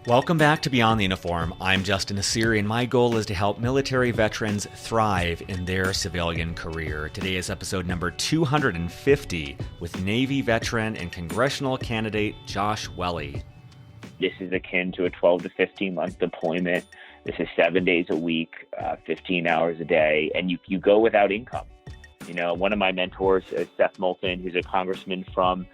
Welcome back to Beyond the Uniform. I'm Justin Asiri, and my goal is to help military veterans thrive in their civilian career. Today is episode number 250 with Navy veteran and congressional candidate Josh Welle. This is akin to a 12 to 15 month deployment. This is 7 days a week, 15 hours a day, and you go without income. You know, one of my mentors is Seth Moulton, who's a congressman from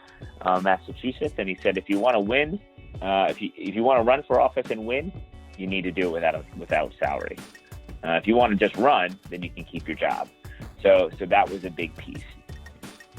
Massachusetts, and he said, if you want to win, if you want to run for office and win, you need to do it without salary. If you want to just run, then you can keep your job. So that was a big piece.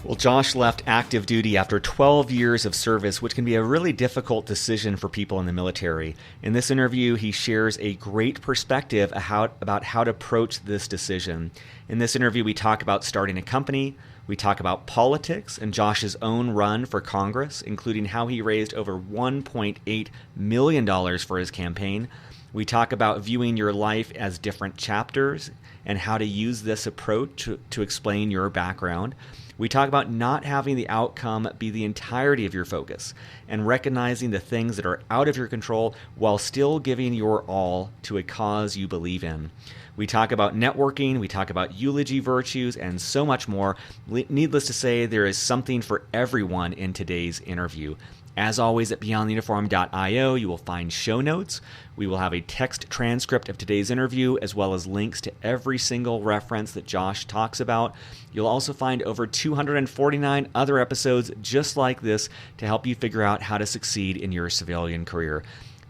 Well, Josh left active duty after 12 years of service, which can be a really difficult decision for people in the military. In this interview, he shares a great perspective about how to approach this decision. In this interview, we talk about starting a company. We talk about politics and Josh's own run for Congress, including how he raised over $1.8 million for his campaign. We talk about viewing your life as different chapters and how to use this approach to explain your background. We talk about not having the outcome be the entirety of your focus and recognizing the things that are out of your control while still giving your all to a cause you believe in. We talk about networking, we talk about eulogy virtues, and so much more. Needless to say, there is something for everyone in today's interview. As always, at beyondtheuniform.io, you will find show notes. We will have a text transcript of today's interview, as well as links to every single reference that Josh talks about. You'll also find over 249 other episodes just like this to help you figure out how to succeed in your civilian career.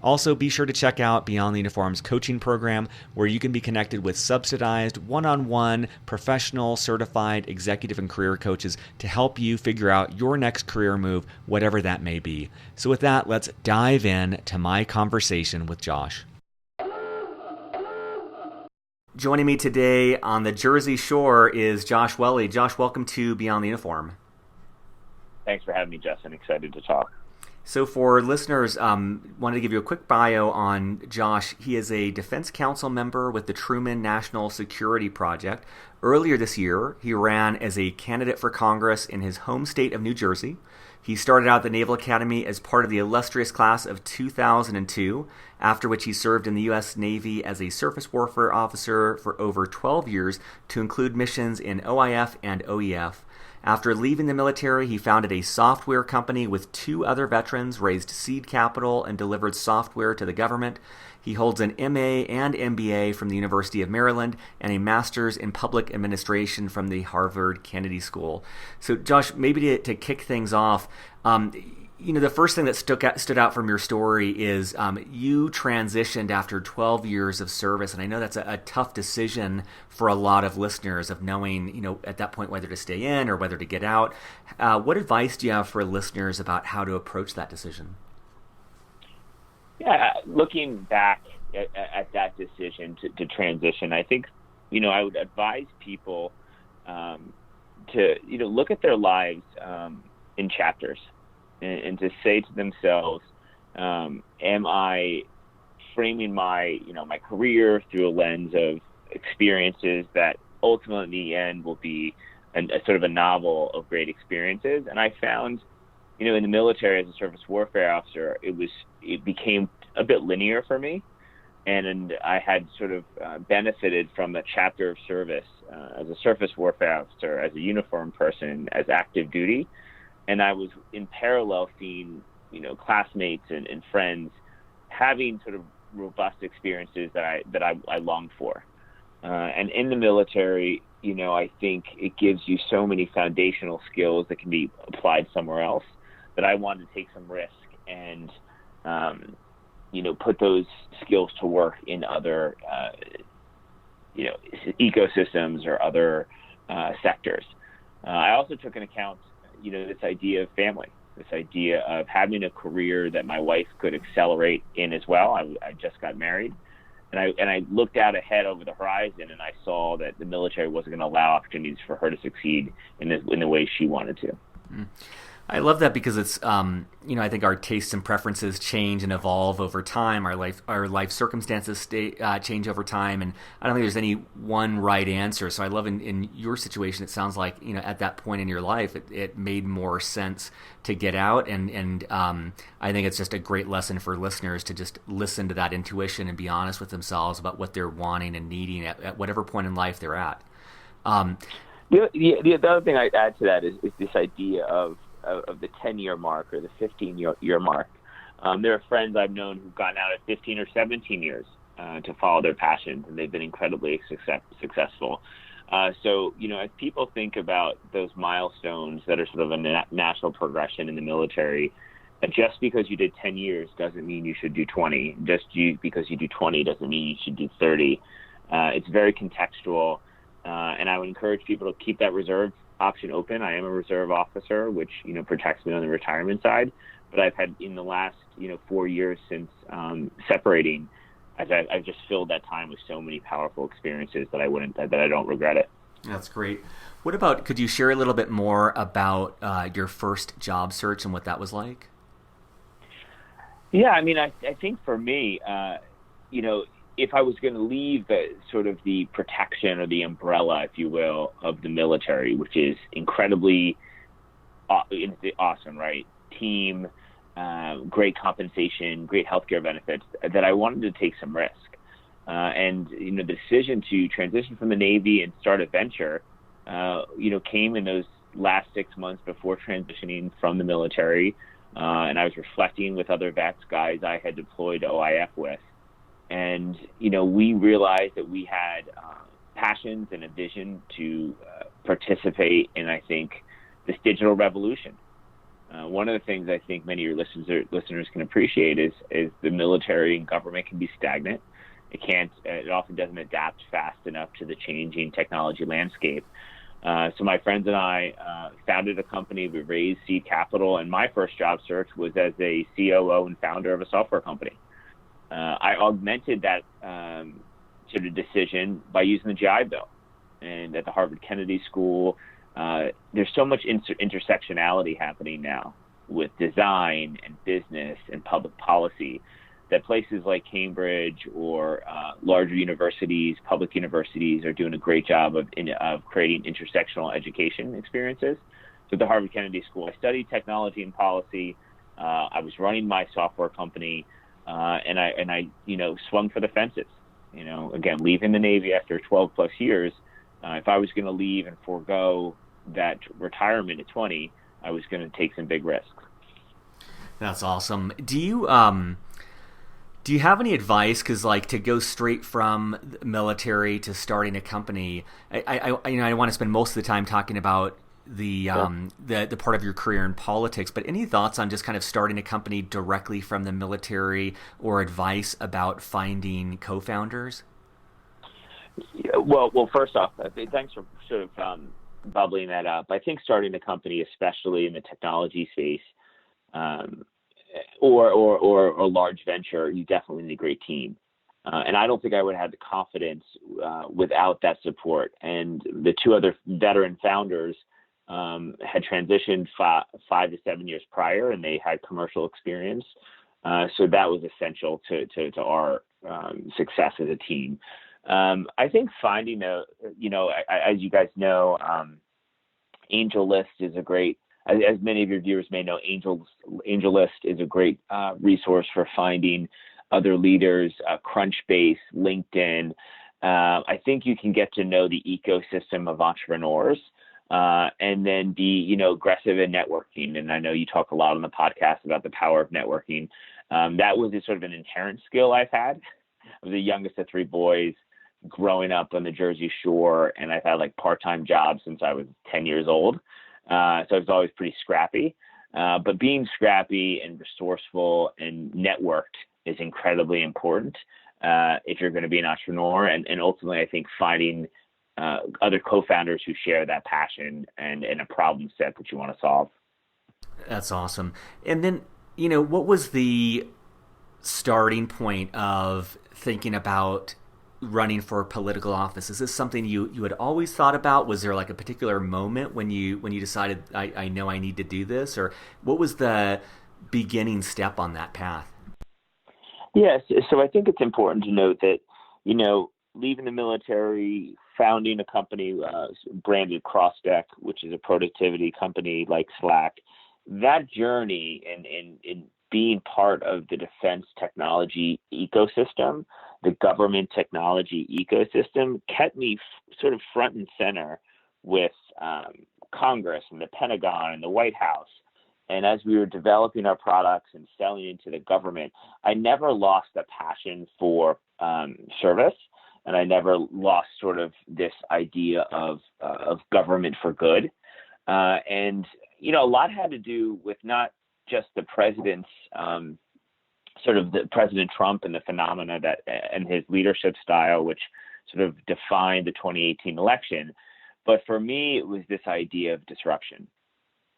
Also, be sure to check out Beyond the Uniform's coaching program, where you can be connected with subsidized, one-on-one, professional, certified executive and career coaches to help you figure out your next career move, whatever that may be. So with that, let's dive in to my conversation with Josh. Joining me today on the Jersey Shore is Josh Welle. Josh, welcome to Beyond the Uniform. Thanks for having me, Justin. Excited to talk. So for listeners, wanted to give you a quick bio on Josh. He is a Defense Council member with the Truman National Security Project. Earlier this year, he ran as a candidate for Congress in his home state of New Jersey. He started out at the Naval Academy as part of the illustrious class of 2002, after which he served in the U.S. Navy as a surface warfare officer for over 12 years, to include missions in OIF and OEF. After leaving the military, he founded a software company with two other veterans, raised seed capital, and delivered software to the government. He holds an MA and MBA from the University of Maryland and a master's in public administration from the Harvard Kennedy School. So, Josh, maybe to kick things off, the first thing that stood out from your story is you transitioned after 12 years of service, and I know that's a tough decision for a lot of listeners of knowing, at that point whether to stay in or whether to get out. What advice do you have for listeners about how to approach that decision? Yeah, looking back at that decision to transition, I think, I would advise people to, look at their lives in chapters. And to say to themselves, am I framing my career through a lens of experiences that ultimately in the end will be a sort of a novel of great experiences? And I found, in the military as a surface warfare officer, it became a bit linear for me. And I had sort of benefited from a chapter of service as a surface warfare officer, as a uniformed person, as active duty. And I was in parallel seeing, classmates and friends having sort of robust experiences that I longed for. And in the military, I think it gives you so many foundational skills that can be applied somewhere else that I wanted to take some risk and, put those skills to work in other, ecosystems or other sectors. I also took into account this idea of family, this idea of having a career that my wife could accelerate in as well. I just got married, and I looked out ahead over the horizon, and I saw that the military wasn't going to allow opportunities for her to succeed in the way she wanted to. I love that because it's, I think our tastes and preferences change and evolve over time. Our life circumstances change over time, and I don't think there's any one right answer. So I love in your situation, it sounds like, at that point in your life, it made more sense to get out, and I think it's just a great lesson for listeners to just listen to that intuition and be honest with themselves about what they're wanting and needing at whatever point in life they're at. The other thing I'd add to that is this idea of the 10-year mark or the 15-year mark. There are friends I've known who've gotten out at 15 or 17 years to follow their passions, and they've been incredibly successful. So, as people think about those milestones that are sort of a national progression in the military, just because you did 10 years doesn't mean you should do 20. Because you do 20 doesn't mean you should do 30. It's very contextual, and I would encourage people to keep that reserve option open. I am a reserve officer, which protects me on the retirement side. But I've had in the last 4 years since separating, I've just filled that time with so many powerful experiences that I don't regret it. That's great. What about, could you share a little bit more about your first job search and what that was like? Yeah, I mean, I think for me, if I was going to leave the protection or the umbrella, if you will, of the military, which is incredibly awesome, right? Team, great compensation, great healthcare benefits, that I wanted to take some risk. And the decision to transition from the Navy and start a venture, came in those last 6 months before transitioning from the military. And I was reflecting with other vets, guys I had deployed OIF with. And, we realized that we had passions and a vision to participate in, I think, this digital revolution. One of the things I think many of your listeners can appreciate is the military and government can be stagnant. It often doesn't adapt fast enough to the changing technology landscape. So my friends and I founded a company. We raised seed capital, and my first job search was as a COO and founder of a software company. I augmented that sort of decision by using the GI Bill. And at the Harvard Kennedy School, there's so much intersectionality happening now with design and business and public policy that places like Cambridge or larger universities, public universities, are doing a great job of creating intersectional education experiences. So at the Harvard Kennedy School, I studied technology and policy. I was running my software company. And I swung for the fences, again, leaving the Navy after 12 plus years. If I was going to leave and forego that retirement at 20, I was going to take some big risks. That's awesome. Do you have any advice? Because to go straight from the military to starting a company, I want to spend most of the time talking about the part of your career in politics, but any thoughts on just kind of starting a company directly from the military, or advice about finding co-founders? Yeah, well, first off, thanks for sort of bubbling that up. I think starting a company, especially in the technology space, or a large venture, you definitely need a great team. And I don't think I would have had the confidence without that support. And the two other veteran founders had transitioned 5 to 7 years prior, and they had commercial experience. So that was essential to our success as a team. I think finding as you guys know, AngelList is a great, as many of your viewers may know, AngelList is a great resource for finding other leaders, Crunchbase, LinkedIn. I think you can get to know the ecosystem of entrepreneurs. And then be, aggressive in networking. And I know you talk a lot on the podcast about the power of networking. That was sort of an inherent skill I've had. I was the youngest of 3 boys growing up on the Jersey Shore, and I've had part-time jobs since I was 10 years old. So I was always pretty scrappy. But being scrappy and resourceful and networked is incredibly important if you're going to be an entrepreneur. And ultimately, I think finding other co-founders who share that passion and a problem set that you want to solve. That's awesome. And then, what was the starting point of thinking about running for political office? Is this something you had always thought about? Was there like a particular moment when you decided I know I need to do this, or what was the beginning step on that path? Yes. So I think it's important to note that, leaving the military, founding a company branded CrossDeck, which is a productivity company like Slack, that journey and being part of the defense technology ecosystem, the government technology ecosystem, kept me sort of front and center with Congress and the Pentagon and the White House. And as we were developing our products and selling into the government, I never lost a passion for service, and I never lost sort of this idea of government for good. And a lot had to do with not just the president's sort of the President Trump and the phenomena that and his leadership style, which sort of defined the 2018 election. But for me, it was this idea of disruption.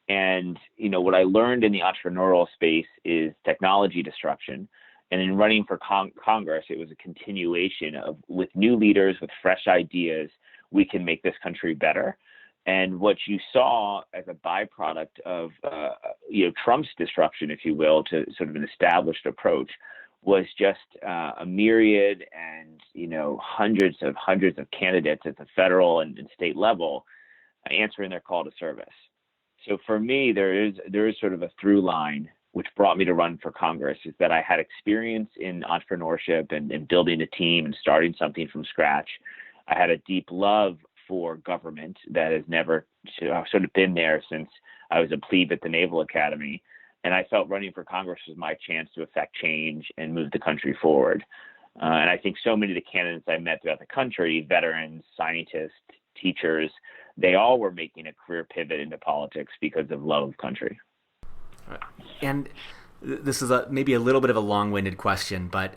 And, what I learned in the entrepreneurial space is technology disruption. And in running for Congress, it was a continuation of, with new leaders, with fresh ideas, we can make this country better. And what you saw as a byproduct of, Trump's disruption, if you will, to sort of an established approach, was just a myriad and, hundreds of candidates at the federal and state level answering their call to service. So for me, there is sort of a through line which brought me to run for Congress, is that I had experience in entrepreneurship and building a team and starting something from scratch. I had a deep love for government that has never sort of been there since I was a plebe at the Naval Academy. And I felt running for Congress was my chance to affect change and move the country forward. And I think so many of the candidates I met throughout the country, veterans, scientists, teachers, they all were making a career pivot into politics because of love of country. And this is maybe a little bit of a long-winded question, but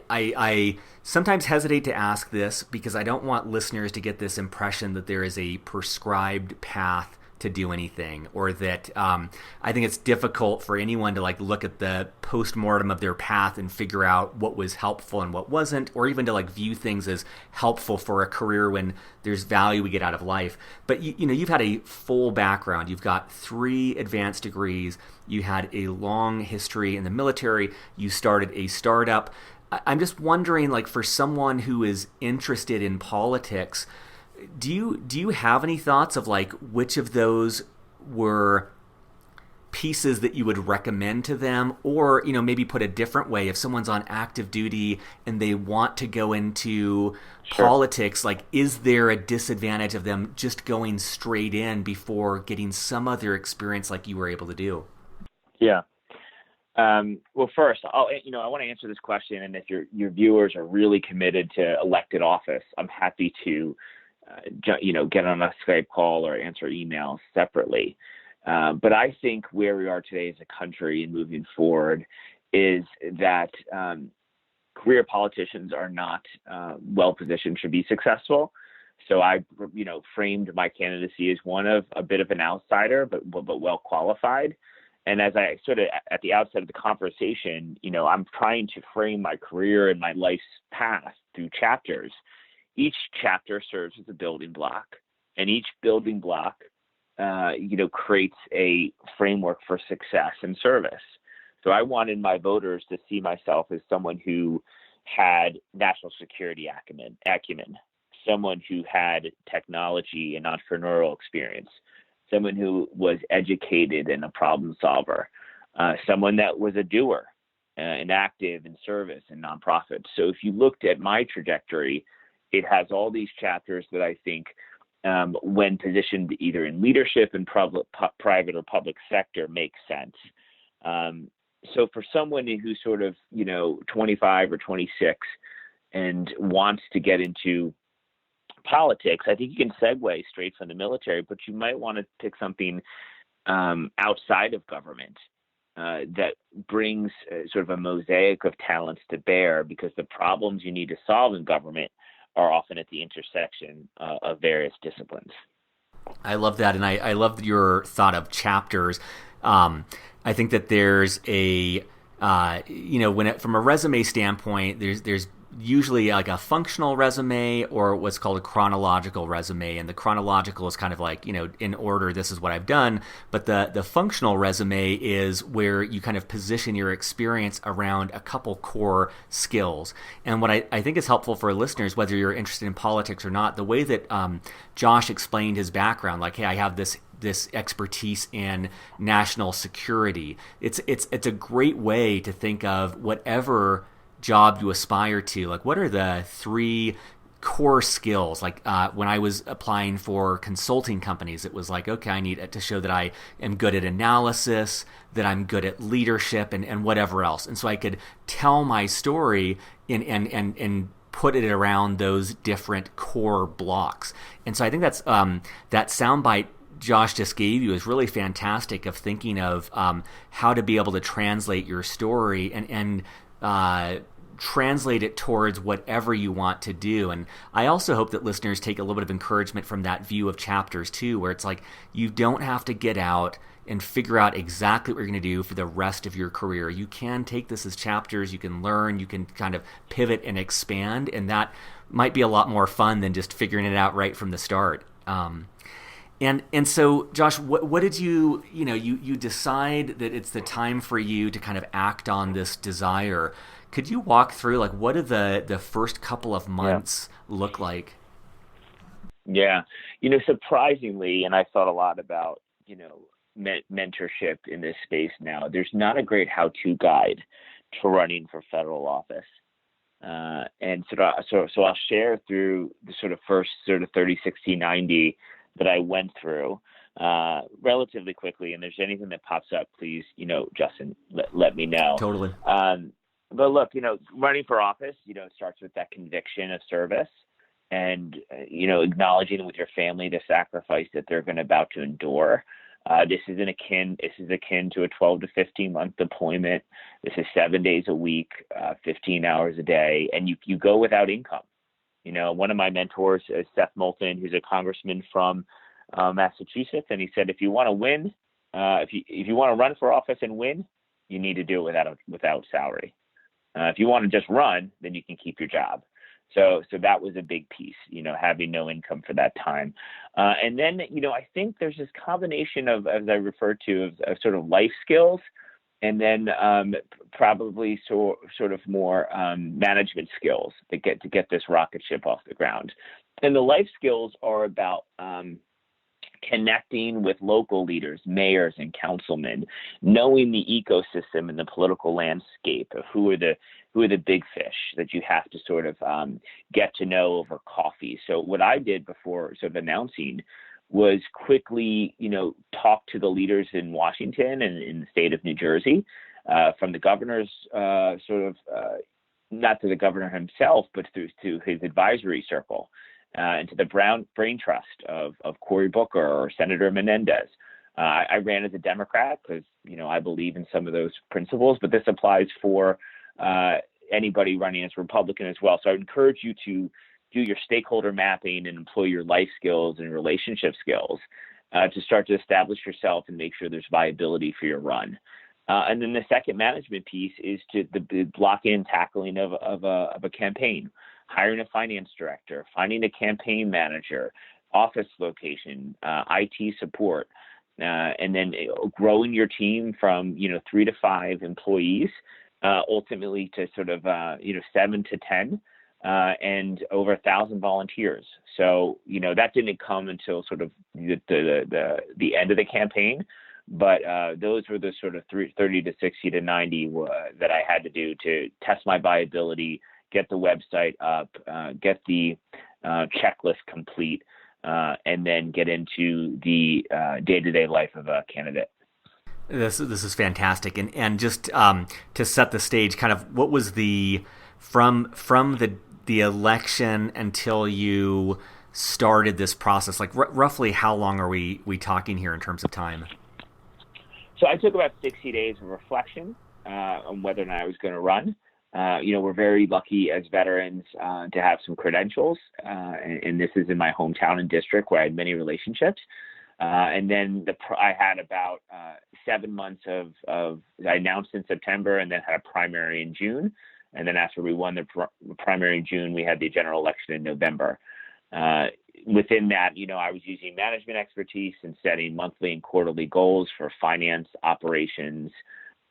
I sometimes hesitate to ask this because I don't want listeners to get this impression that there is a prescribed path to do anything, or that I think it's difficult for anyone to look at the post-mortem of their path and figure out what was helpful and what wasn't, or even to view things as helpful for a career when there's value we get out of life. But you've had a full background. You've got 3 advanced degrees. You had a long history in the military. You started a startup. I'm just wondering, for someone who is interested in politics, do you have any thoughts of which of those were pieces that you would recommend to them? Or, maybe put a different way, if someone's on active duty and they want to go into politics, is there a disadvantage of them just going straight in before getting some other experience like you were able to do? Yeah. Well, first, I want to answer this question. And if your viewers are really committed to elected office, I'm happy to get on a Skype call or answer emails separately. But I think where we are today as a country and moving forward is that career politicians are not well positioned to be successful. So I, framed my candidacy as one of a bit of an outsider, but well qualified. And as I sort of at the outset of the conversation, I'm trying to frame my career and my life's path through chapters. Each chapter serves as a building block, and each building block, creates a framework for success and service. So I wanted my voters to see myself as someone who had national security acumen, someone who had technology and entrepreneurial experience, someone who was educated and a problem solver, someone that was a doer and active in service and nonprofit. So if you looked at my trajectory, it has all these chapters that I think, when positioned either in leadership in private or public sector, make sense. So for someone who's sort of, 25 or 26 and wants to get into politics, I think you can segue straight from the military, but you might want to pick something outside of government that brings sort of a mosaic of talents to bear, because the problems you need to solve in government are often at the intersection of various disciplines. I love that, and I love your thought of chapters. I think that there's a, from a resume standpoint, there's usually like a functional resume or what's called a chronological resume. And the chronological is kind of like, in order, this is what I've done. But the functional resume is where you kind of position your experience around a couple core skills. And what I think is helpful for listeners, whether you're interested in politics or not, the way that Josh explained his background, like, hey, I have this expertise in national security. It's a great way to think of whatever job you aspire to. Like, what are the three core skills? Like when I was applying for consulting companies, it was like, okay, I need to show that I am good at analysis, that I'm good at leadership, and whatever else. And so I could tell my story and put it around those different core blocks. And so I think that's that soundbite Josh just gave you is really fantastic of thinking of how to be able to translate your story and translate it towards whatever you want to do. And I also hope that listeners take a little bit of encouragement from that view of chapters too, where it's like you don't have to get out and figure out exactly what you're going to do for the rest of your career. You can take this as chapters, you can learn, you can kind of pivot and expand, and that might be a lot more fun than just figuring it out right from the start. And so, Josh, what did you decide that it's the time for you to kind of act on this desire? Could you walk through, like, what did the first couple of months look like? Yeah. Surprisingly, and I thought a lot about, mentorship in this space now, there's not a great how-to guide to running for federal office. And so I'll share through the sort of first sort of 30, 60, 90 that I went through relatively quickly. And if there's anything that pops up, please, Justin, let me know. Totally. But look, running for office, starts with that conviction of service and, acknowledging with your family the sacrifice that they're about to endure. This is akin to a 12 to 15 month deployment. This is 7 days a week, 15 hours a day, and you go without income. One of my mentors is Seth Moulton, who's a congressman from Massachusetts, and he said, if you want to win, if you want to run for office and win, you need to do it without salary. If you want to just run, then you can keep your job. So that was a big piece, having no income for that time. And then, I think there's this combination of, as I referred to, of sort of life skills, and then probably sort of more management skills that get this rocket ship off the ground. And the life skills are about connecting with local leaders, mayors and councilmen, knowing the ecosystem and the political landscape of who are the big fish that you have to sort of get to know over coffee. So what I did before sort of announcing was quickly, talk to the leaders in Washington and in the state of New Jersey, from the governor's not to the governor himself, but to his advisory circle, and to the brain trust of Cory Booker or Senator Menendez. I ran as a Democrat because, I believe in some of those principles, but this applies for anybody running as a Republican as well. So I encourage you to do your stakeholder mapping and employ your life skills and relationship skills to start to establish yourself and make sure there's viability for your run. And then the second management piece is to the blocking and tackling of a campaign, hiring a finance director, finding a campaign manager, office location, IT support, and then growing your team from 3 to 5 employees, ultimately to sort of 7 to 10. And over 1,000 volunteers. So, that didn't come until sort of the end of the campaign, but those were the sort of 30 to 60 to 90 that I had to do to test my viability, get the website up, get the checklist complete, and then get into the day-to-day life of a candidate. This is fantastic. And just to set the stage, kind of what was from the election until you started this process, like roughly how long are we talking here in terms of time? So I took about 60 days of reflection on whether or not I was going to run. We're very lucky as veterans to have some credentials, and this is in my hometown and district where I had many relationships. And then I had about 7 months of I announced in September and then had a primary in June. And then after we won the primary in June, we had the general election in November. Within that, I was using management expertise and setting monthly and quarterly goals for finance, operations,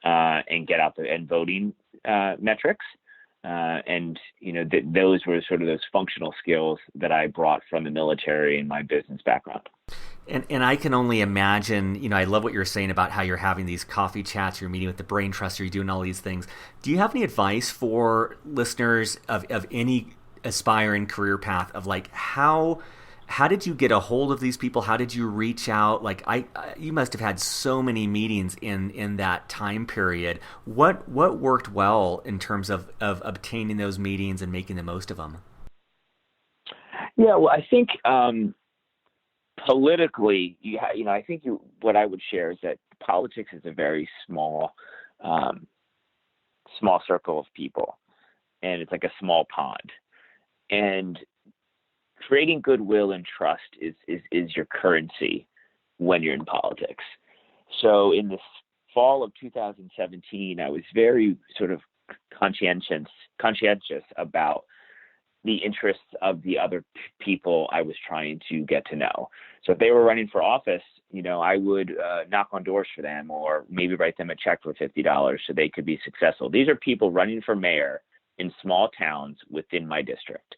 and and voting metrics. Those were sort of those functional skills that I brought from the military and my business background. And I can only imagine, I love what you're saying about how you're having these coffee chats, you're meeting with the brain trust, you're doing all these things. Do you have any advice for listeners of any aspiring career path of like how did you get a hold of these people? How did you reach out? Like you must have had so many meetings in that time period. What worked well in terms of obtaining those meetings and making the most of them? Yeah, well, I think politically, what I would share is that politics is a very small circle of people, and it's like a small pond. And creating goodwill and trust is your currency when you're in politics. So in the fall of 2017, I was very sort of conscientious about the interests of the other people I was trying to get to know. So if they were running for office, I would knock on doors for them, or maybe write them a check for $50 so they could be successful. These are people running for mayor in small towns within my district.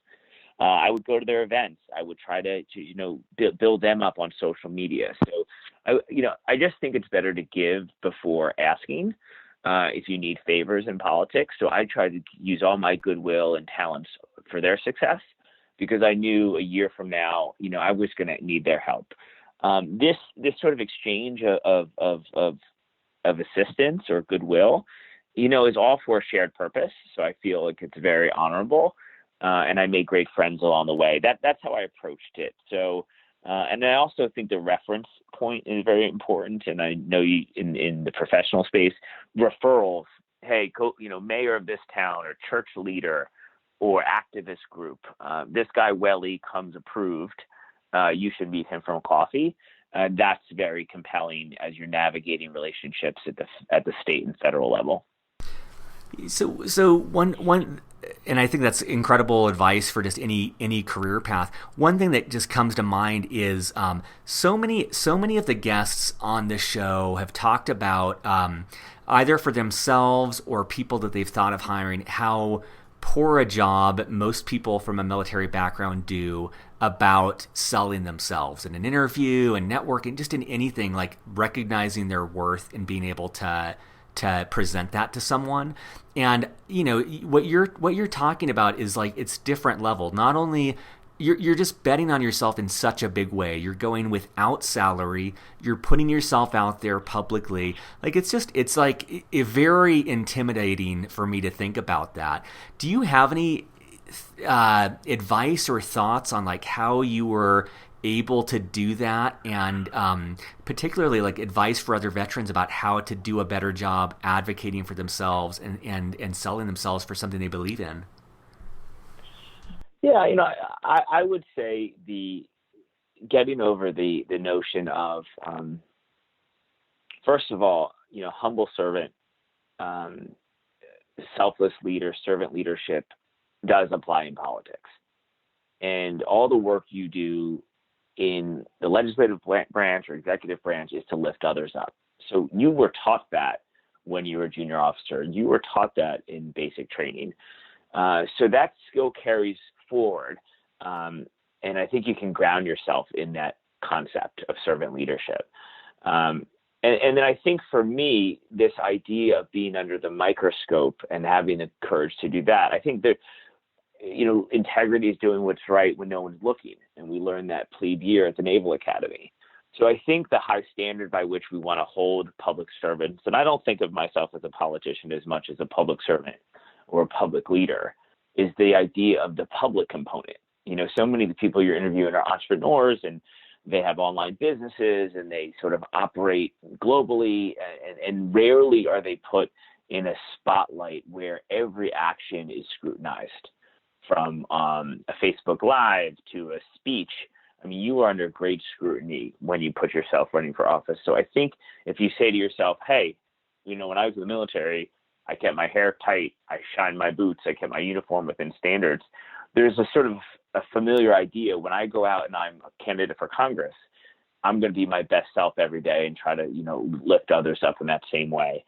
I would go to their events. I would try to build them up on social media. So, I just think it's better to give before asking if you need favors in politics. So I tried to use all my goodwill and talents for their success, because I knew a year from now, I was going to need their help. This sort of exchange of assistance or goodwill, is all for a shared purpose. So I feel like it's very honorable. And I made great friends along the way. That's how I approached it. So, and I also think the reference point is very important. And I know you in the professional space, referrals. Hey, mayor of this town, or church leader, or activist group. This guy Welle comes approved. You should meet him for coffee. That's very compelling as you're navigating relationships at the state and federal level. So one, and I think that's incredible advice for just any career path. One thing that just comes to mind is so many of the guests on this show have talked about either for themselves or people that they've thought of hiring, how poor a job most people from a military background do about selling themselves in an interview and networking, just in anything, like recognizing their worth and being able to present that to someone. And what you're talking about is like, it's different level. Not only you're just betting on yourself in such a big way. You're going without salary. You're putting yourself out there publicly. Like it's like very intimidating for me to think about that. Do you have any advice or thoughts on like how you were able to do that, and particularly like advice for other veterans about how to do a better job advocating for themselves and selling themselves for something they believe in? Yeah, I would say the getting over the notion of first of all, humble servant, selfless leader, servant leadership does apply in politics, and all the work you do in the legislative branch or executive branch is to lift others up. So you were taught that when you were a junior officer. You were taught that in basic training. So that skill carries forward. And I think you can ground yourself in that concept of servant leadership. And then I think for me, this idea of being under the microscope and having the courage to do that, I think that integrity is doing what's right when no one's looking. And we learned that plebe year at the Naval Academy. So I think the high standard by which we want to hold public servants, and I don't think of myself as a politician as much as a public servant or a public leader, is the idea of the public component. So many of the people you're interviewing are entrepreneurs, and they have online businesses, and they sort of operate globally, and rarely are they put in a spotlight where every action is scrutinized. From a Facebook Live to a speech, I mean, you are under great scrutiny when you put yourself running for office. So I think if you say to yourself, hey, when I was in the military, I kept my hair tight. I shined my boots. I kept my uniform within standards. There's a sort of a familiar idea when I go out and I'm a candidate for Congress, I'm going to be my best self every day and try to, lift others up in that same way.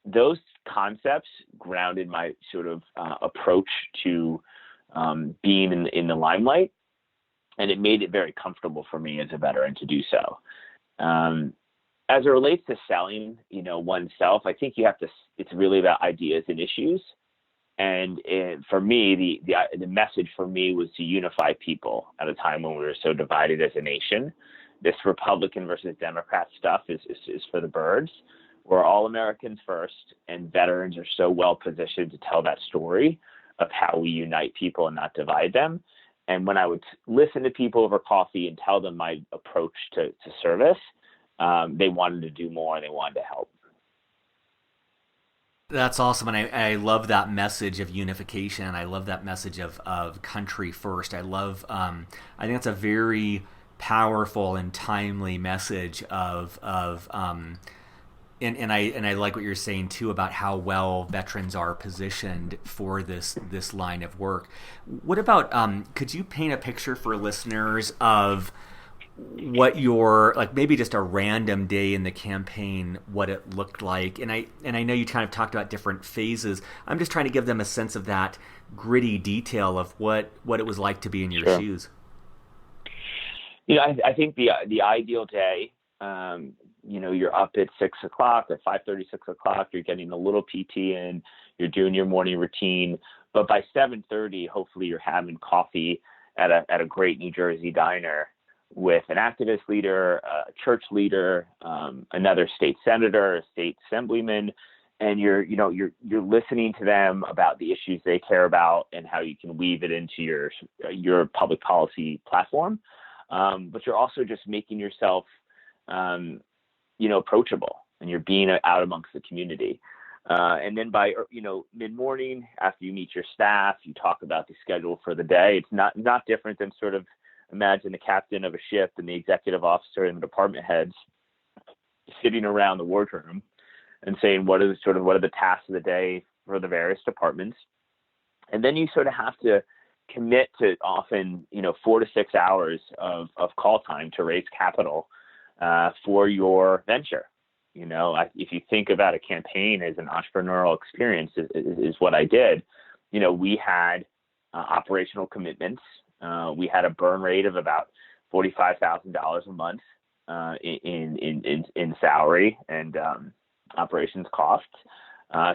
Those concepts grounded my sort of approach to being in the limelight, and it made it very comfortable for me as a veteran to do so. As it relates to selling, oneself, I think it's really about ideas and issues. And for me, the message for me was to unify people at a time when we were so divided as a nation. This Republican versus Democrat stuff is for the birds. We're all Americans first, and veterans are so well positioned to tell that story of how we unite people and not divide them. And when I would listen to people over coffee and tell them my approach to service, they wanted to do more and they wanted to help. That's awesome. And I love that message of unification. I love that message of country first. I think that's a very powerful and timely message of and I like what you're saying too about how well veterans are positioned for this line of work. What about could you paint a picture for listeners of what your, like, maybe just a random day in the campaign, what it looked like? And I know you kind of talked about different phases. I'm just trying to give them a sense of that gritty detail of what it was like to be in your shoes. I think the ideal day, you're up at 6 o'clock or 5:30, 6 o'clock, you're getting a little PT in, you're doing your morning routine, but by 7:30, hopefully you're having coffee at a great New Jersey diner with an activist leader, a church leader, another state senator, a state assemblyman, and you're listening to them about the issues they care about and how you can weave it into your public policy platform. But you're also just making yourself, approachable, and you're being out amongst the community. And then by, mid-morning, after you meet your staff, you talk about the schedule for the day. It's not different than sort of, imagine the captain of a ship and the executive officer and the department heads sitting around the wardroom and saying, what are the tasks of the day for the various departments? And then you sort of have to commit to often, 4 to 6 hours of call time to raise capital for your venture. If you think about a campaign as an entrepreneurial experience, is what I did. We had operational commitments. We had a burn rate of about $45,000 a month in salary and operations costs.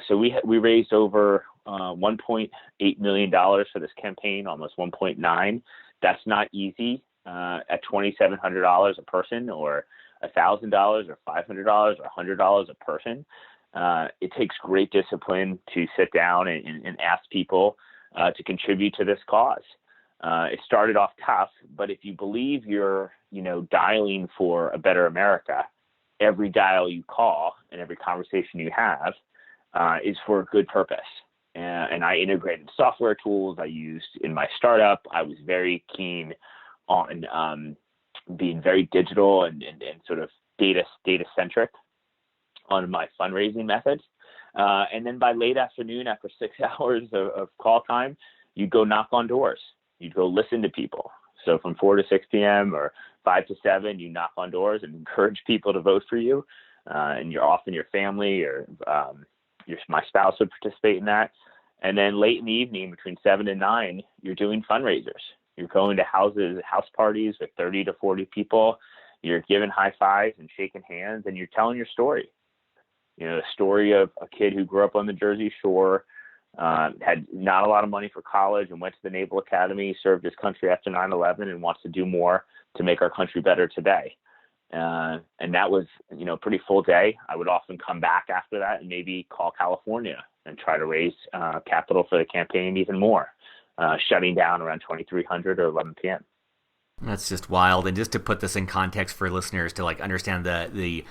So we raised over $1.8 million for this campaign, almost 1.9. That's not easy at $2,700 a person, or $1,000 or $500 or $100 a person. It takes great discipline to sit down and ask people to contribute to this cause. It started off tough, but if you believe you're, dialing for a better America, every dial you call and every conversation you have is for a good purpose. And I integrated software tools I used in my startup. I was very keen on being very digital and sort of data centric on my fundraising methods. And then by late afternoon, after 6 hours of call time, you go knock on doors. You'd go listen to people. So from 4 to 6 p.m. or 5 to 7, you knock on doors and encourage people to vote for you. And you're often your family or my spouse would participate in that. And then late in the evening, between 7 and 9, you're doing fundraisers. You're going to house parties with 30 to 40 people. You're giving high fives and shaking hands, and you're telling your story. The story of a kid who grew up on the Jersey Shore, had not a lot of money for college and went to the Naval Academy, served his country after 9/11, and wants to do more to make our country better today. And that was, a pretty full day. I would often come back after that and maybe call California and try to raise capital for the campaign even more, shutting down around 2300 or 11 p.m. That's just wild. And just to put this in context for listeners to understand the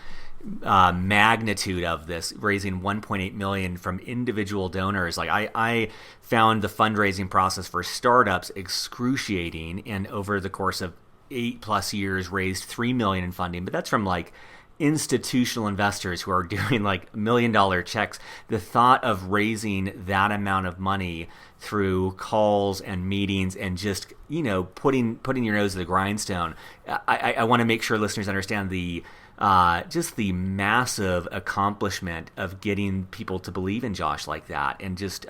magnitude of this, raising $1.8 million from individual donors. I found the fundraising process for startups excruciating, and over the course of 8+ years raised $3 million in funding. But that's from institutional investors who are doing like $1 million checks, the thought of raising that amount of money through calls and meetings and just, putting your nose to the grindstone. I want to make sure listeners understand just the massive accomplishment of getting people to believe in Josh like that, and just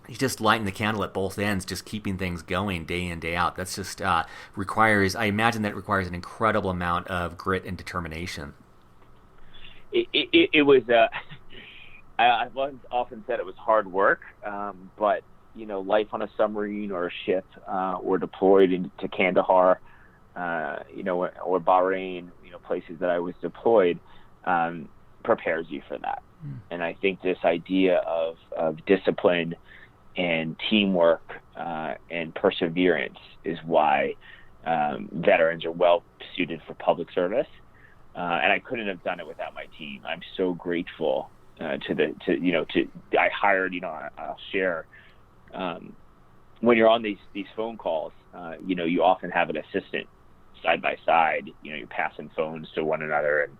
he's just lighting the candle at both ends, just keeping things going day in, day out. That's just requires, I imagine that requires an incredible amount of grit and determination. It was, I've often said it was hard work, but, life on a submarine or a ship or deployed into Kandahar, or Bahrain, places that I was deployed, prepares you for that. And I think this idea of discipline and teamwork and perseverance is why veterans are well suited for public service. And I couldn't have done it without my team. I'm so grateful I hired, I'll share, when you're on these phone calls, you often have an assistant side by side, you're passing phones to one another and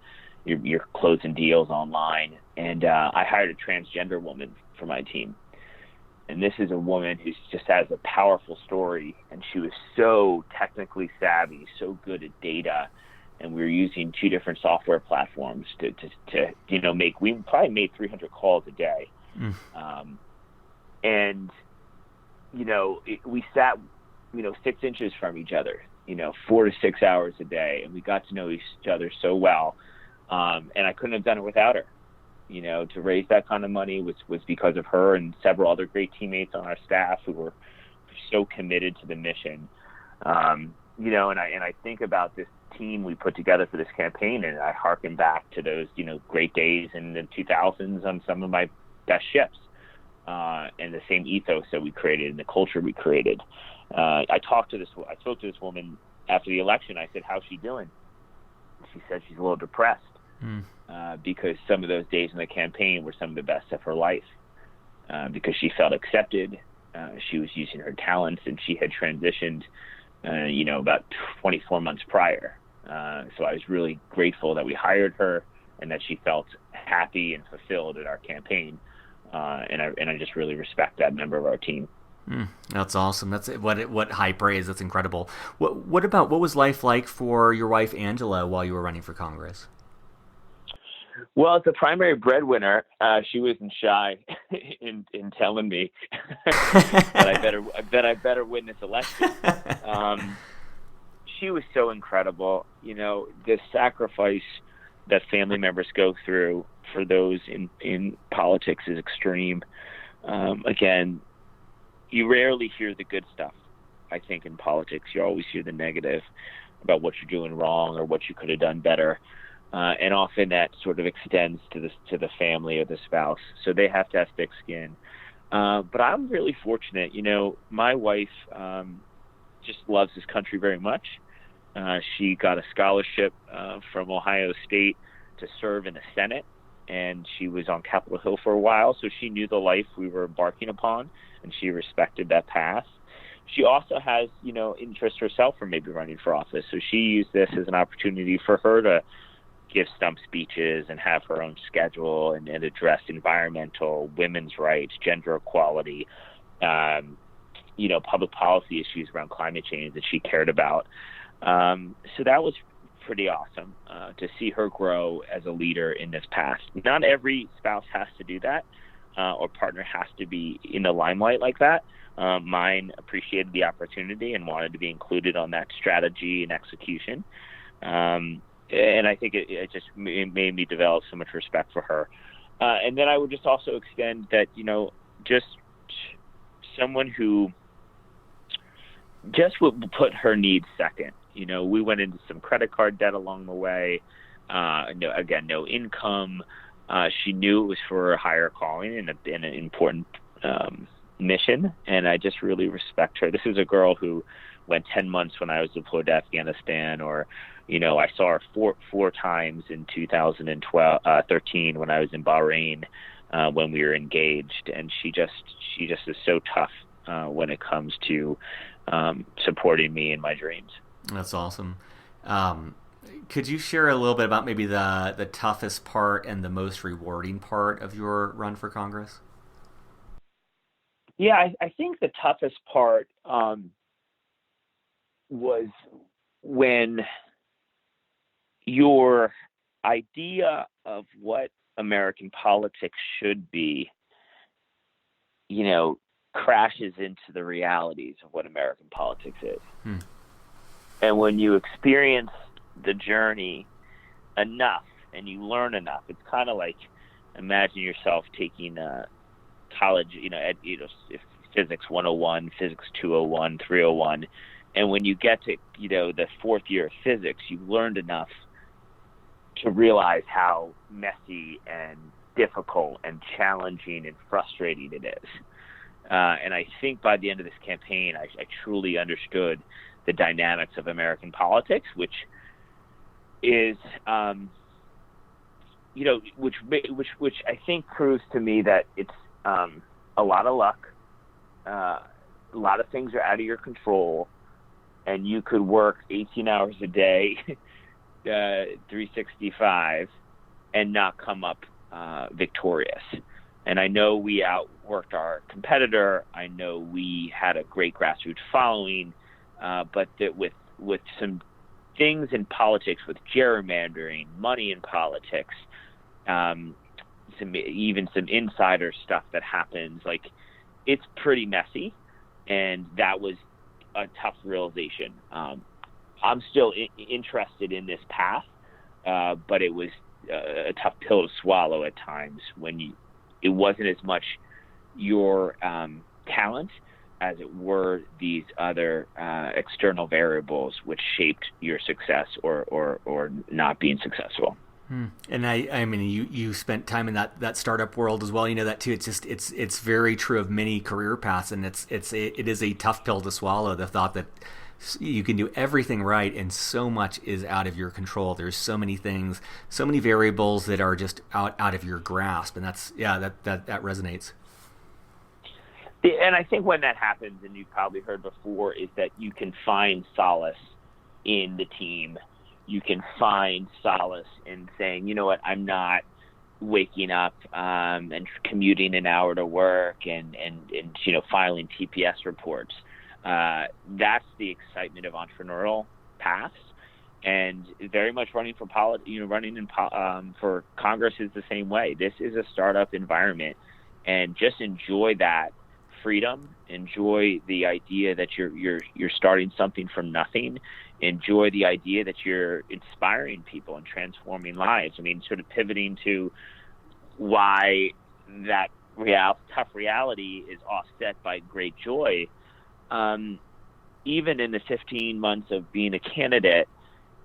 you're closing deals online. And I hired a transgender woman for my team. And this is a woman who just has a powerful story, and she was so technically savvy, so good at data. And we were using 2 different software platforms to we probably made 300 calls a day. We sat, 6 inches from each other, 4 to 6 hours a day. And we got to know each other so well. And I couldn't have done it without her. To raise that kind of money was because of her and several other great teammates on our staff who were so committed to the mission. And I think about this team we put together for this campaign, and I harken back to those, great days in the 2000s on some of my best ships, and the same ethos that we created and the culture we created. I spoke to this woman after the election. I said, "How's she doing?" She said she's a little depressed. Because some of those days in the campaign were some of the best of her life, because she felt accepted. She was using her talents, and she had transitioned, about 24 months prior. So I was really grateful that we hired her and that she felt happy and fulfilled at our campaign. And I just really respect that member of our team. That's awesome. That's what high praise. That's incredible. What was life like for your wife, Angela, while you were running for Congress? Well, as the primary breadwinner, she wasn't shy in telling me that I better win this election. She was so incredible. The sacrifice that family members go through for those in politics is extreme. Again, you rarely hear the good stuff. I think in politics, you always hear the negative about what you're doing wrong or what you could have done better. And often that sort of extends to the family or the spouse. So they have to have thick skin. But I'm really fortunate. My wife just loves this country very much. She got a scholarship from Ohio State to serve in the Senate, and she was on Capitol Hill for a while. So she knew the life we were embarking upon, and she respected that path. She also has, interest herself for maybe running for office. So she used this as an opportunity for her to give stump speeches and have her own schedule and address environmental, women's rights, gender equality, public policy issues around climate change that she cared about. So that was pretty awesome to see her grow as a leader in this path. Not every spouse has to do that, or partner has to be in the limelight like that. Mine appreciated the opportunity and wanted to be included on that strategy and execution. And I think it made me develop so much respect for her. And then I would just also extend that, just someone who just would put her needs second. We went into some credit card debt along the way. No income. She knew it was for a higher calling and an important mission. And I just really respect her. This is a girl who went 10 months when I was deployed to Afghanistan, or I saw her four times in 2013 when I was in Bahrain when we were engaged, and she just is so tough when it comes to supporting me in my dreams. That's awesome. Could you share a little bit about maybe the toughest part and the most rewarding part of your run for Congress? Yeah, I think the toughest part was when your idea of what American politics should be, crashes into the realities of what American politics is. Hmm. And when you experience the journey enough and you learn enough, it's kind of like imagine yourself taking college, if physics 101, physics 201, 301. And when you get to, the fourth year of physics, you've learned enough to realize how messy and difficult and challenging and frustrating it is. And I think by the end of this campaign, I truly understood the dynamics of American politics, which is, which I think proves to me that it's a lot of luck. A lot of things are out of your control, and you could work 18 hours a day, 365, and not come up victorious. And I know we outworked our competitor. I know we had a great grassroots following, but that with some things in politics, with gerrymandering, money in politics, some insider stuff that happens, like it's pretty messy, and that was a tough realization. I'm still interested in this path, but it was a tough pill to swallow at times when it wasn't as much your talent as it were these other external variables which shaped your success or not being successful. And I mean, you spent time in that startup world as well. You know that too. It's very true of many career paths, and it is a tough pill to swallow. The thought that you can do everything right, and so much is out of your control. There's so many things, so many variables that are just out of your grasp, and that resonates. And I think when that happens, and you've probably heard before, is that you can find solace in the team. You can find solace in saying, you know what, I'm not waking up and commuting an hour to work and filing TPS reports. That's the excitement of entrepreneurial paths, and very much running for for Congress is the same way. This is a startup environment, and just enjoy that freedom. Enjoy the idea that you're starting something from nothing. Enjoy the idea that you're inspiring people and transforming lives. I mean, sort of pivoting to why that tough reality is offset by great joy. Even in the 15 months of being a candidate,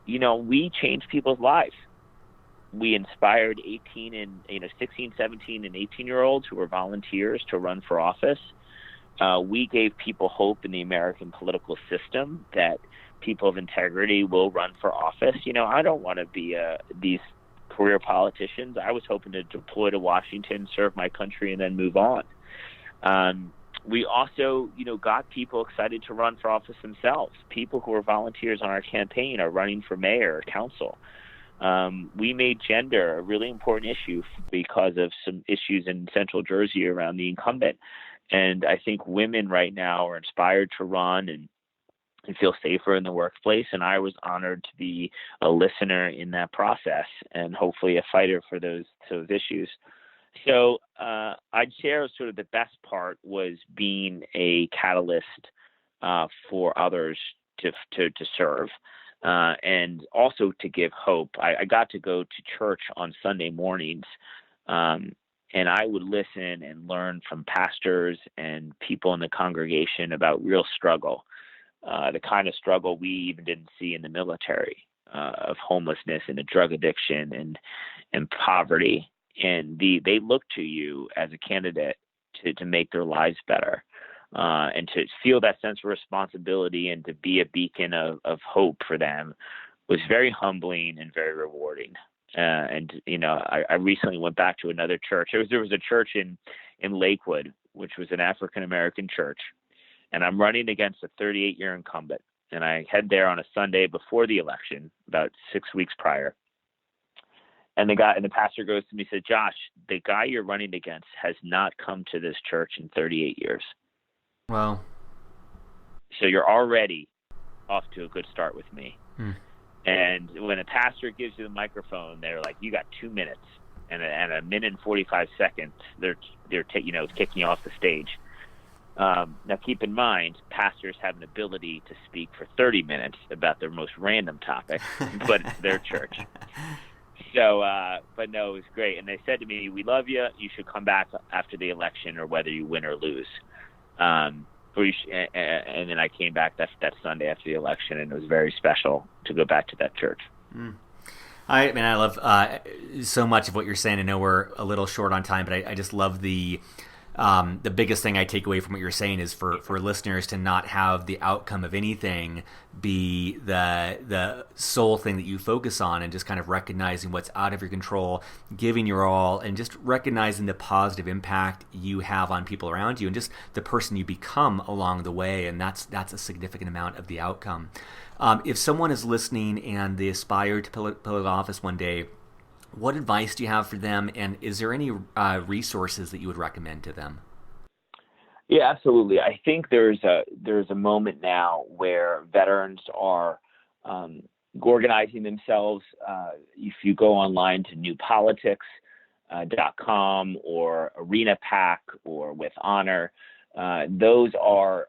we changed people's lives. We inspired 16, 17, and 18-year-olds who were volunteers to run for office. We gave people hope in the American political system that people of integrity will run for office. I don't want to be these career politicians. I was hoping to deploy to Washington, serve my country, and then move on. We also, got people excited to run for office themselves. People who are volunteers on our campaign are running for mayor or council. We made gender a really important issue because of some issues in Central Jersey around the incumbent. And I think women right now are inspired to run and feel safer in the workplace. And I was honored to be a listener in that process and hopefully a fighter for those issues. So I'd share sort of the best part was being a catalyst for others to serve and also to give hope. I got to go to church on Sunday mornings, and I would listen and learn from pastors and people in the congregation about real struggle, the kind of struggle we even didn't see in the military, of homelessness and a drug addiction and poverty. And they look to you as a candidate to make their lives better, and to feel that sense of responsibility and to be a beacon of hope for them was very humbling and very rewarding. I recently went back to another church. There was a church in Lakewood, which was an African American church, and I'm running against a 38-year incumbent. And I head there on a Sunday before the election, about 6 weeks prior. And the pastor goes to me and said, Josh, the guy you're running against has not come to this church in 38 years. Wow. So you're already off to a good start with me. And when a pastor gives you the microphone, they're like, you got 2 minutes. And a minute and 45 seconds, they're kicking you off the stage. Now, keep in mind, pastors have an ability to speak for 30 minutes about their most random topic, but it's their church. So, but no, it was great. And they said to me, we love you. You should come back after the election or whether you win or lose. And then I came back that Sunday after the election, and it was very special to go back to that church. I love so much of what you're saying. I know we're a little short on time, but I just love the biggest thing I take away from what you're saying is for listeners to not have the outcome of anything be the sole thing that you focus on, and just kind of recognizing what's out of your control, giving your all, and just recognizing the positive impact you have on people around you and just the person you become along the way. And that's a significant amount of the outcome. If someone is listening and they aspire to political office one day, what advice do you have for them, and is there any resources that you would recommend to them? Yeah, absolutely. I think there's a moment now where veterans are organizing themselves. If you go online to newpolitics.com or Arena PAC or With Honor, those are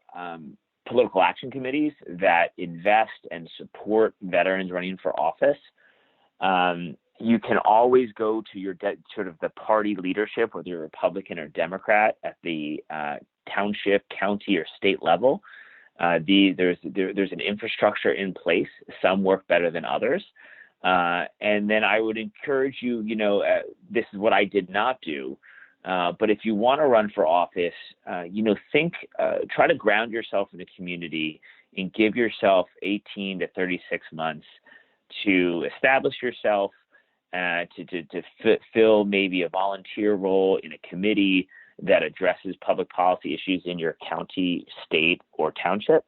political action committees that invest and support veterans running for office. You can always go to your sort of the party leadership, whether you're Republican or Democrat, at the township, county, or state level. There's an infrastructure in place. Some work better than others. And then I would encourage you, this is what I did not do. But if you want to run for office, try to ground yourself in the community and give yourself 18 to 36 months to establish yourself, to fill maybe a volunteer role in a committee that addresses public policy issues in your county, state, or township.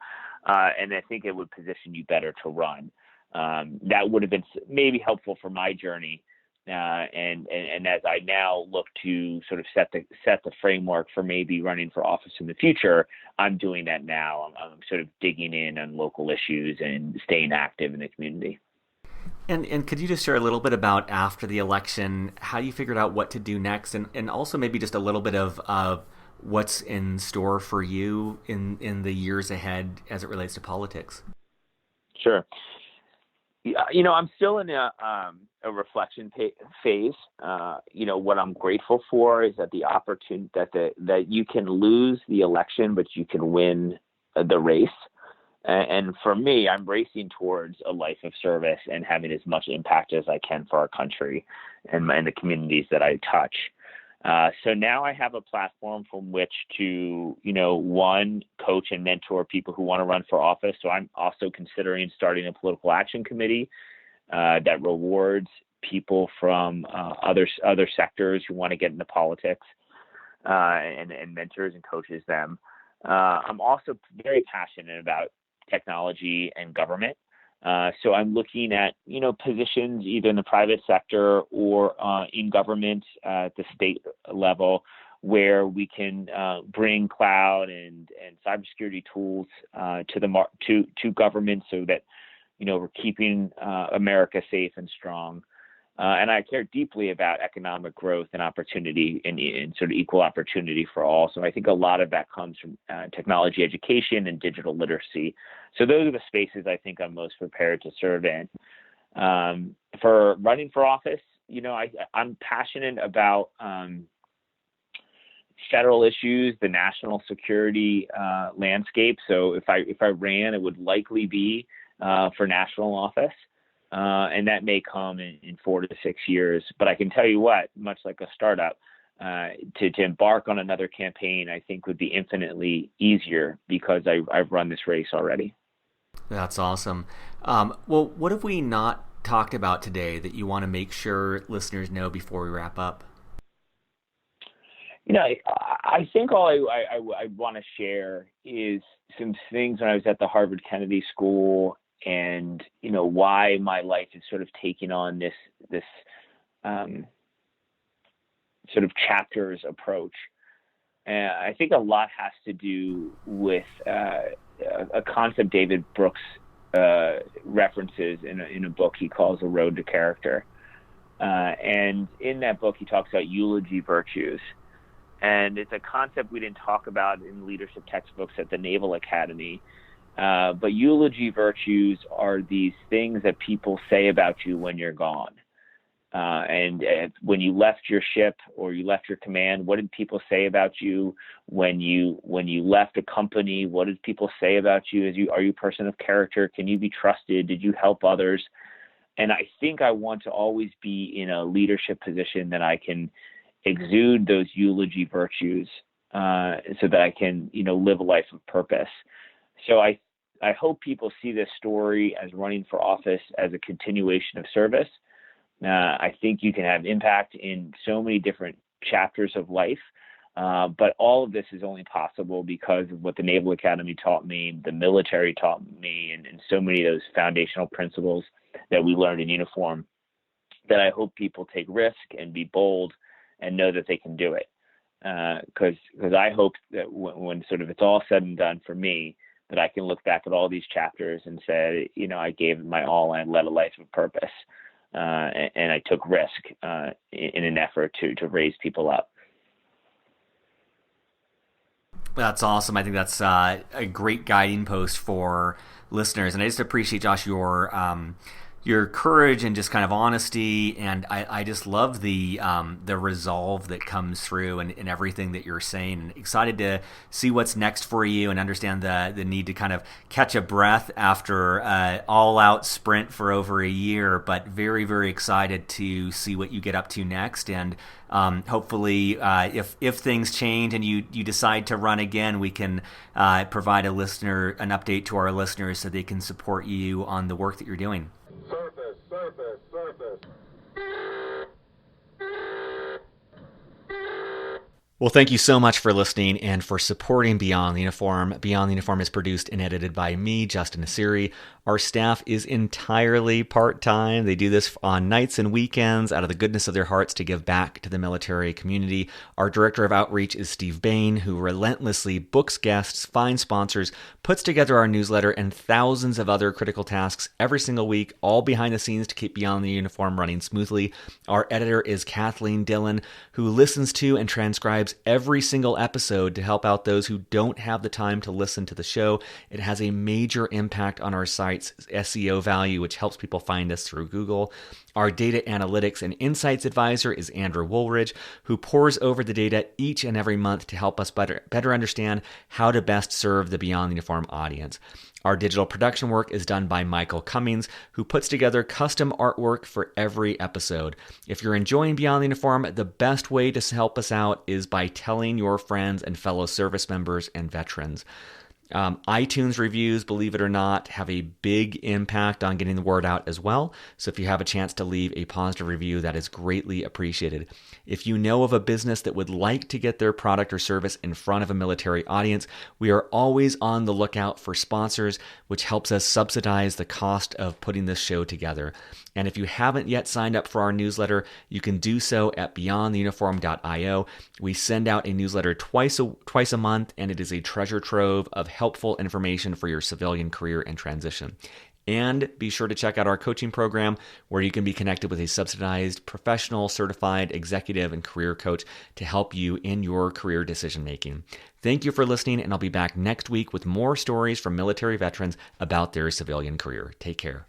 And I think it would position you better to run. That would have been maybe helpful for my journey. And as I now look to sort of set the framework for maybe running for office in the future, I'm doing that now. I'm sort of digging in on local issues and staying active in the community. And could you just share a little bit about after the election, how you figured out what to do next, and also maybe just a little bit of what's in store for you in the years ahead as it relates to politics? Sure. I'm still in a reflection phase. What I'm grateful for is that the opportunity that you can lose the election, but you can win the race. And for me, I'm racing towards a life of service and having as much impact as I can for our country and the communities that I touch. So now I have a platform from which to, one, coach and mentor people who want to run for office. So I'm also considering starting a political action committee that rewards people from other sectors who want to get into politics and mentors and coaches them. I'm also very passionate about technology and government. So I'm looking at, positions either in the private sector or in government at the state level where we can bring cloud and cybersecurity tools to government so that, we're keeping America safe and strong. And I care deeply about economic growth and opportunity and sort of equal opportunity for all. So I think a lot of that comes from technology education and digital literacy. So those are the spaces I think I'm most prepared to serve in. For running for office, I'm passionate about federal issues, the national security landscape. So if I ran, it would likely be for national office. And that may come in 4 to 6 years. But I can tell you what, much like a startup, to embark on another campaign, I think would be infinitely easier because I've run this race already. That's awesome. Well, what have we not talked about today that you want to make sure listeners know before we wrap up? I think all I want to share is some things when I was at the Harvard Kennedy School, and why my life is sort of taking on this sort of chapters approach. And I think a lot has to do with a concept David Brooks references in a book he calls A Road to Character. And in that book, he talks about eulogy virtues. And it's a concept we didn't talk about in leadership textbooks at the Naval Academy. But eulogy virtues are these things that people say about you when you're gone. And when you left your ship or you left your command, what did people say about you? When you left a company, what did people say about you? Are you a person of character? Can you be trusted? Did you help others? And I think I want to always be in a leadership position that I can exude those eulogy virtues, so that I can, live a life of purpose. So I hope people see this story as running for office as a continuation of service. I think you can have impact in so many different chapters of life, but all of this is only possible because of what the Naval Academy taught me, the military taught me, and so many of those foundational principles that we learned in uniform, that I hope people take risk and be bold and know that they can do it. Because I hope that when sort of it's all said and done for me, that I can look back at all these chapters and say, I gave it my all and I led a life of purpose. And I took risk in an effort to raise people up. That's awesome. I think that's a great guiding post for listeners. And I just appreciate, Josh, your courage and just kind of honesty, and I just love the resolve that comes through and everything that you're saying. And excited to see what's next for you and understand the need to kind of catch a breath after all-out sprint for over a year, but very, very excited to see what you get up to next. And hopefully, if things change and you decide to run again, we can provide an update to our listeners so they can support you on the work that you're doing. Surface. Well, thank you so much for listening and for supporting Beyond the Uniform. Beyond the Uniform is produced and edited by me, Justin Asiri. Our staff is entirely part-time. They do this on nights and weekends out of the goodness of their hearts to give back to the military community. Our director of outreach is Steve Bain, who relentlessly books guests, finds sponsors, puts together our newsletter, and thousands of other critical tasks every single week, all behind the scenes to keep Beyond the Uniform running smoothly. Our editor is Kathleen Dillon, who listens to and transcribes every single episode to help out those who don't have the time to listen to the show. It has a major impact on our site's SEO value, which helps people find us through Google. Our data analytics and insights advisor is Andrew Woolridge, who pores over the data each and every month to help us better understand how to best serve the Beyond the Uniform audience. Our digital production work is done by Michael Cummings, who puts together custom artwork for every episode. If you're enjoying Beyond the Uniform, the best way to help us out is by telling your friends and fellow service members and veterans. iTunes reviews, believe it or not, have a big impact on getting the word out as well. So if you have a chance to leave a positive review, that is greatly appreciated. If you know of a business that would like to get their product or service in front of a military audience, we are always on the lookout for sponsors, which helps us subsidize the cost of putting this show together. And if you haven't yet signed up for our newsletter, you can do so at beyondtheuniform.io. We send out a newsletter twice a month, and it is a treasure trove of helpful information for your civilian career and transition. And be sure to check out our coaching program, where you can be connected with a subsidized, professional, certified executive and career coach to help you in your career decision making. Thank you for listening, and I'll be back next week with more stories from military veterans about their civilian career. Take care.